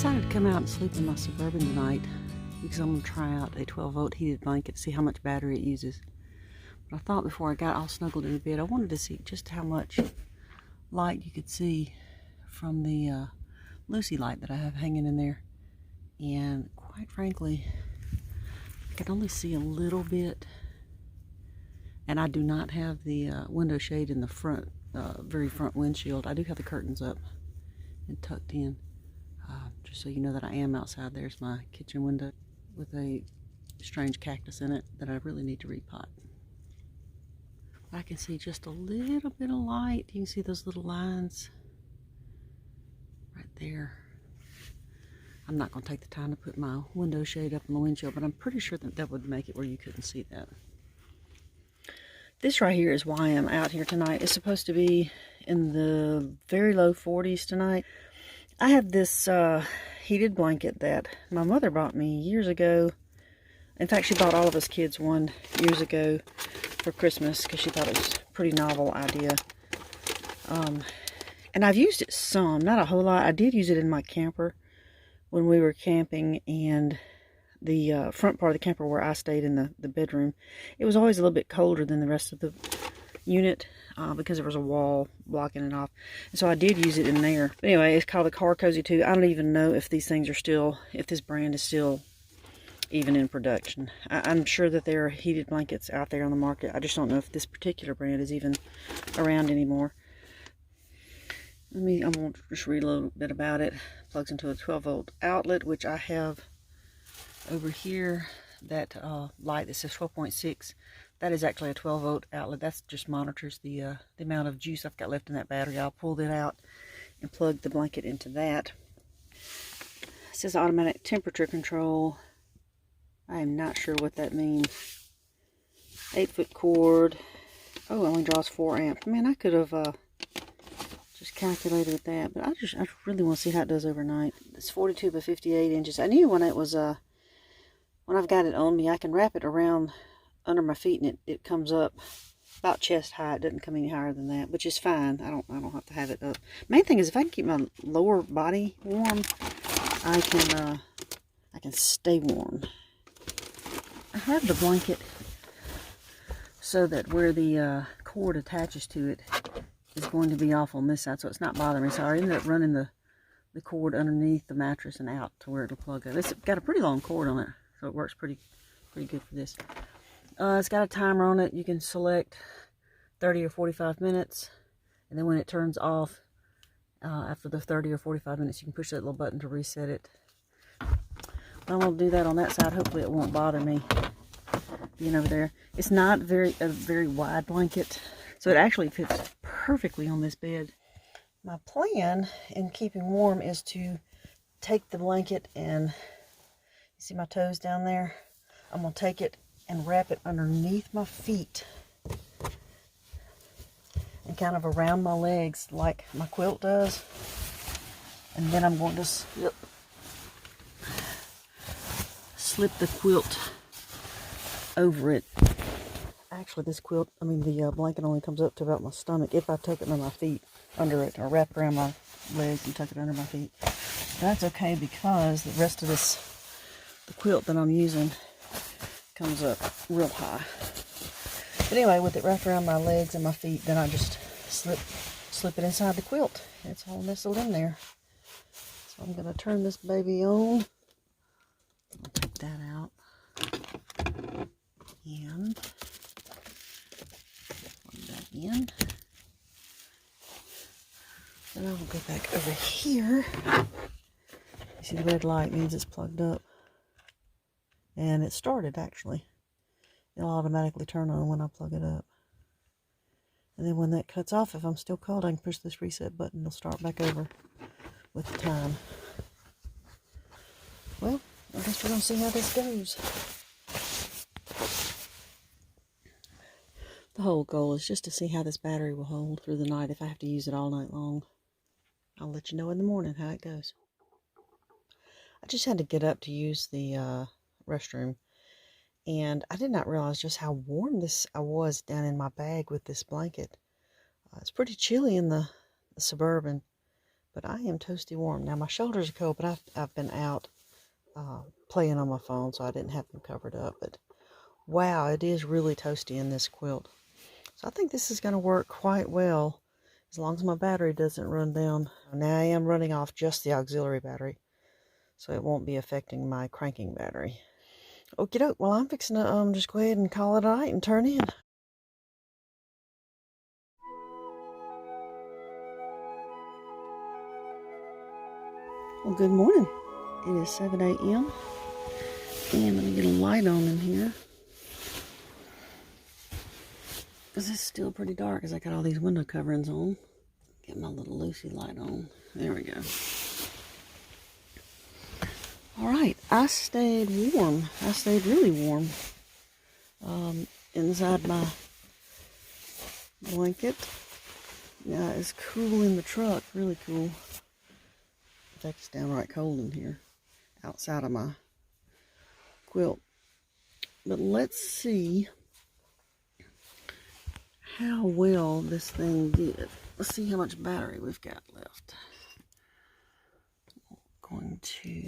decided to come out and sleep in my Suburban tonight because I'm going to try out a 12-volt heated blanket to see how much battery it uses. But I thought before I got all snuggled in the bed, I wanted to see just how much light you could see from the Lucy light that I have hanging in there. And quite frankly, I can only see a little bit. And I do not have the window shade in the front, very front windshield. I do have the curtains up and tucked in. Just so you know that I am outside. There's my kitchen window with a strange cactus in it that I really need to repot. I can see just a little bit of light. You can see those little lines right there. I'm not going to take the time to put my window shade up on the windshield, but I'm pretty sure that that would make it where you couldn't see that. This right here is why I'm out here tonight. It's supposed to be in the very low 40s tonight. I have this heated blanket that my mother bought me years ago. In fact, she bought all of us kids one years ago for Christmas because she thought it was a pretty novel idea. And I've used it some, not a whole lot. I did use it in my camper when we were camping, and the front part of the camper where I stayed in the bedroom, it was always a little bit colder than the rest of the unit because there was a wall blocking it off. And so I did use it in there. But anyway, it's called a Car Cozy 2. I don't even know if these things are still, if this brand is still even in production. I'm sure that there are heated blankets out there on the market. I just don't know if this particular brand is even around anymore. I'm going to just read a little bit about it. It plugs into a 12-volt outlet, which I have over here. That light that says 12.6, that is actually a 12-volt outlet. That just monitors the amount of juice I've got left in that battery. I'll pull that out and plug the blanket into that. It says automatic temperature control. I am not sure what that means. 8-foot cord. Oh, it only draws 4 amps. Man, I could have just calculated that, but I really want to see how it does overnight. It's 42 by 58 inches. I knew when it was when I've got it on me, I can wrap it around under my feet, and it comes up about chest high. It doesn't come any higher than that, which is fine. I don't have to have it up. Main thing is if I can keep my lower body warm, I can stay warm. I have the blanket so that where the cord attaches to it is going to be off on this side, so it's not bothering me. So I ended up running the cord underneath the mattress and out to where it'll plug up. It's got a pretty long cord on it, so it works pretty good for this. It's got a timer on it. You can select 30 or 45 minutes, and then when it turns off after the 30 or 45 minutes, you can push that little button to reset it. I'm going to do that on that side. Hopefully it won't bother me being over there. It's not a very wide blanket, so it actually fits perfectly on this bed. My plan in keeping warm is to take the blanket and, you see my toes down there? I'm going to take it and wrap it underneath my feet and kind of around my legs like my quilt does. And then I'm going to slip the quilt over it. Actually, this quilt, the blanket only comes up to about my stomach if I tuck it under my feet, under it, or wrap around my legs and tuck it under my feet. That's okay because the rest of the quilt that I'm using comes up real high. But anyway, with it wrapped around my legs and my feet, then I just slip it inside the quilt. It's all nestled in there. So I'm going to turn this baby on. I'll take that out. And plug that in. Then I'll go back over here. You see the red light means it's plugged up. And it started, actually. It'll automatically turn on when I plug it up. And then when that cuts off, if I'm still cold, I can push this reset button. It'll start back over with the time. Well, I guess we're going to see how this goes. The whole goal is just to see how this battery will hold through the night if I have to use it all night long. I'll let you know in the morning how it goes. I just had to get up to use the restroom, and I did not realize just how warm I was down in my bag with this blanket. It's pretty chilly in the Suburban, but I am toasty warm. Now my shoulders are cold, but I've been out playing on my phone, so I didn't have them covered up. But wow, it is really toasty in this quilt. So I think this is going to work quite well as long as my battery doesn't run down. Now I am running off just the auxiliary battery, so it won't be affecting my cranking battery. Okie doke, well I'm fixing to just go ahead and call it a night and turn in. Well, good morning. It is 7 a.m. and let me get a light on in here, because it's still pretty dark as I got all these window coverings on. Get my little Lucy light on. There we go. Alright, I stayed warm. I stayed really warm inside my blanket. Yeah, it's cool in the truck, really cool. In fact, it's downright cold in here, outside of my quilt. But let's see how well this thing did. Let's see how much battery we've got left. I'm going to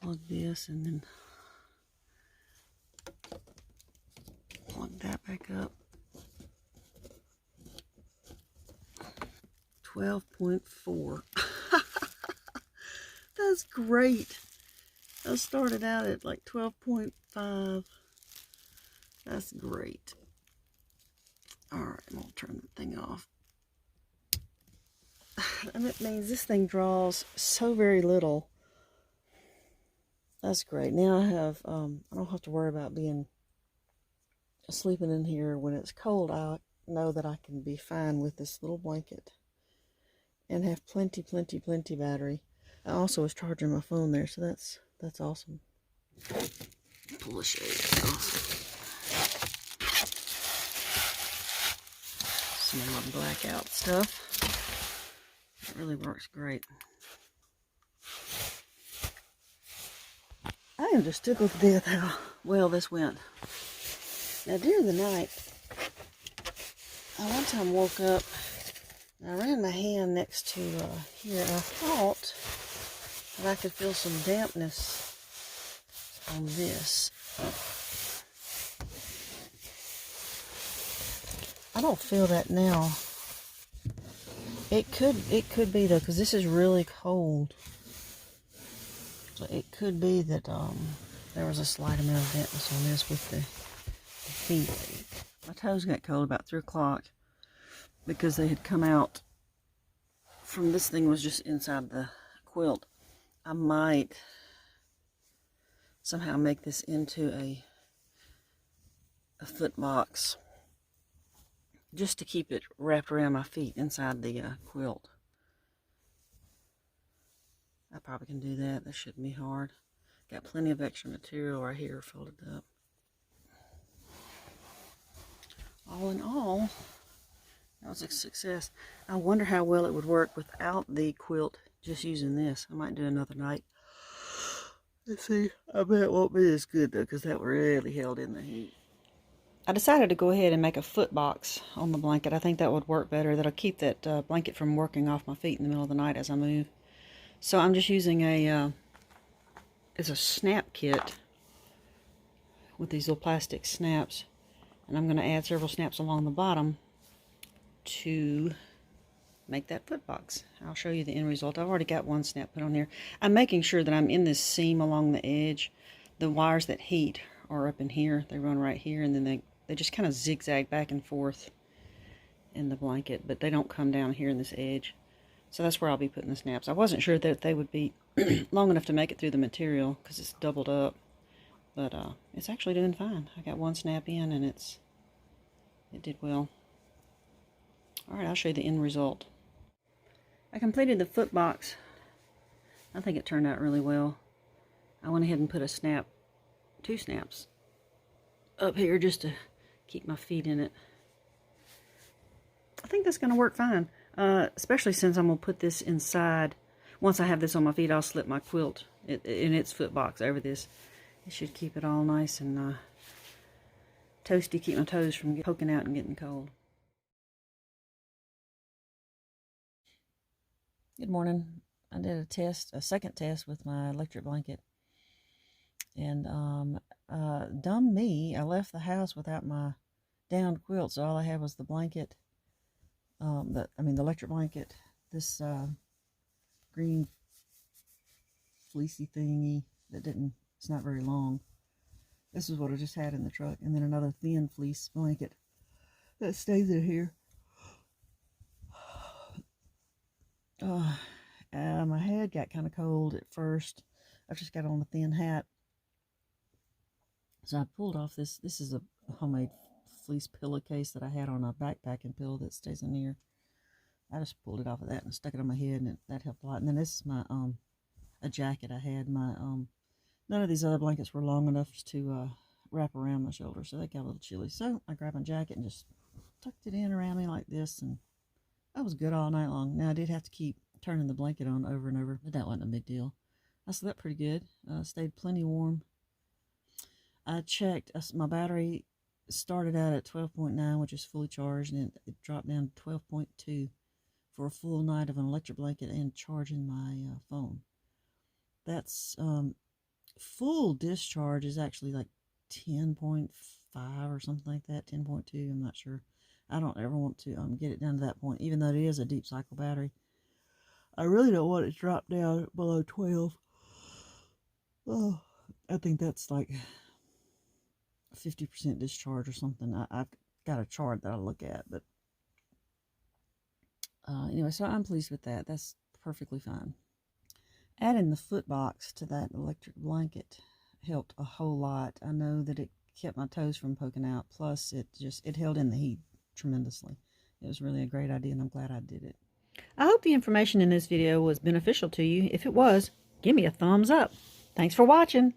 unplug this and then plug that back up. 12.4. That's great. I started out at like 12.5. That's great. Alright, I'm going to turn the thing off. And it means this thing draws so very little. That's great. Now I don't have to worry about sleeping in here when it's cold. I know that I can be fine with this little blanket and have plenty battery. I also was charging my phone there, so that's awesome. Pull the shade off. Some of my blackout stuff. It really works great. I am just tickled to death how well this went. Now during the night, I one time woke up and I ran my hand next to here, and I thought that I could feel some dampness on this. I don't feel that now. It could be though, because this is really cold. So it could be that there was a slight amount of dampness on this with the feet. My toes got cold about 3 o'clock because they had come out from this thing was just inside the quilt. I might somehow make this into a foot box, just to keep it wrapped around my feet inside the quilt. I probably can do that. That shouldn't be hard. Got plenty of extra material right here folded up. All in all, that was a success. I wonder how well it would work without the quilt, just using this. I might do another night. Let's see. I bet it won't be as good though, because that really held in the heat. I decided to go ahead and make a foot box on the blanket. I think that would work better. That'll keep that blanket from working off my feet in the middle of the night as I move. So I'm just using it's a snap kit with these little plastic snaps. And I'm going to add several snaps along the bottom to make that foot box. I'll show you the end result. I've already got one snap put on here. I'm making sure that I'm in this seam along the edge. The wires that heat are up in here. They run right here, and then they just kind of zigzag back and forth in the blanket, but they don't come down here in this edge. So that's where I'll be putting the snaps. I wasn't sure that they would be long enough to make it through the material because it's doubled up, but it's actually doing fine. I got one snap in and it did well. Alright, I'll show you the end result. I completed the foot box. I think it turned out really well. I went ahead and put two snaps up here just to keep my feet in it. I think that's going to work fine, especially since I'm going to put this inside. Once I have this on my feet, I'll slip my quilt in its foot box over this. It should keep it all nice and toasty, keep my toes from poking out and getting cold. Good morning. I did a second test with my electric blanket. And dumb me, I left the house without my down quilt, so all I had was the blanket. The electric blanket. This green fleecy thingy it's not very long. This is what I just had in the truck. And then another thin fleece blanket that stays in here. My head got kind of cold at first. I just got on a thin hat. So I pulled off this. This is a homemade fleece pillowcase that I had on a backpacking pillow that stays in here. I just pulled it off of that and stuck it on my head, and that helped a lot. And then this is my a jacket I had. My none of these other blankets were long enough to wrap around my shoulders, so they got a little chilly. So I grabbed my jacket and just tucked it in around me like this, and I was good all night long. Now I did have to keep turning the blanket on over and over, but that wasn't a big deal. I slept pretty good. Stayed plenty warm. I checked. My battery started out at 12.9, which is fully charged, and it dropped down to 12.2 for a full night of an electric blanket and charging my phone. That's full discharge is actually like 10.5 or something like that, 10.2. I'm not sure. I don't ever want to get it down to that point, even though it is a deep cycle battery. I really don't want it to drop down below 12. Oh, I think that's like 50% discharge or something. I've got a chart that I look at, but anyway, so I'm pleased with that. That's perfectly fine. Adding the foot box to that electric blanket helped a whole lot. I know that it kept my toes from poking out, plus it held in the heat tremendously. It was really a great idea, and I'm glad I did it. I hope the information in this video was beneficial to you. If it was, give me a thumbs up. Thanks for watching.